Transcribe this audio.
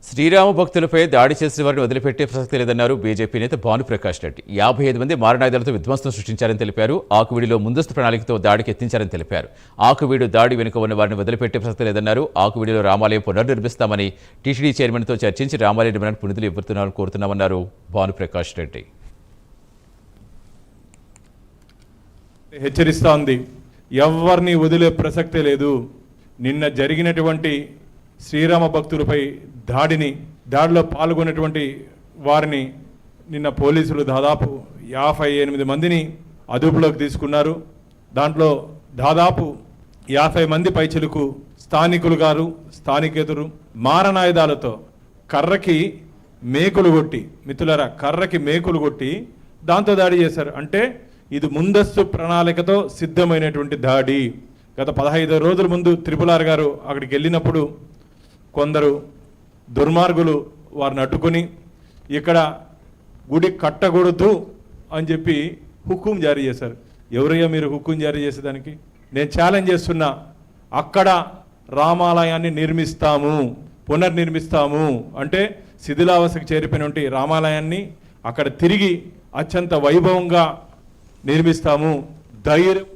శ్రీరామ భక్తులపై దాడి చేసిన వారిని వదిలిపెట్టే ప్రసక్తి లేదన్నారు బీజేపీ నేత భానుప్రకాష్ రెడ్డి. 55 మంది మారణాయుధాలతో విధ్వంసం సృష్టించారని తెలిపారు. ఆకువీడిలో ముందస్తు ప్రణాళికతో దాడికి ఎత్తించారని తెలిపారు. ఆకువీడు దాడి వెనుక ఉన్న వారిని వదిలిపెట్టే ప్రసక్తి లేదన్నారు. ఆకువీడిలో రామాలయం పునర్నిర్మిస్తామని టీటీడీ చైర్మన్తో చర్చించి రామాలయ నిర్మాణానికి పునిధులు ఇవ్వతున్నారని కోరుతున్నామన్నారు భానుప్రకాష్ రెడ్డి. హెచ్చరిస్తోంది, ఎవరిని వదిలే ప్రసక్తే లేదు. నిన్న జరిగినటువంటి శ్రీరామ భక్తులపై దాడిలో పాల్గొన్నటువంటి వారిని నిన్న పోలీసులు దాదాపు 58 మందిని అదుపులోకి తీసుకున్నారు. దాంట్లో దాదాపు 50 మంది పైచిలకు స్థానికులు గారు, స్థానికేతరు మారణాయుధాలతో కర్రకి మేకులు కొట్టి, మిత్రులారా, కర్రకి మేకులు కొట్టి దాంతో దాడి చేశారు. అంటే ఇది ముందస్తు ప్రణాళికతో సిద్ధమైనటువంటి దాడి. గత 15 రోజుల ముందు త్రిపులార్ గారు అక్కడికి వెళ్ళినప్పుడు కొందరు దుర్మార్గులు వారిని అడ్డుకొని ఇక్కడ గుడి కట్టకూడదు అని చెప్పి హుకుం జారీ చేశారు. ఎవరయ్యా మీరు హుకుం జారీ చేసేదానికి? నేను ఛాలెంజ్ చేస్తున్నా, అక్కడ రామాలయాన్ని పునర్నిర్మిస్తాము అంటే శిథిలావస్థకు చేరిపోయినటువంటి రామాలయాన్ని అక్కడ తిరిగి అత్యంత వైభవంగా నిర్మిస్తాము. ధైర్యం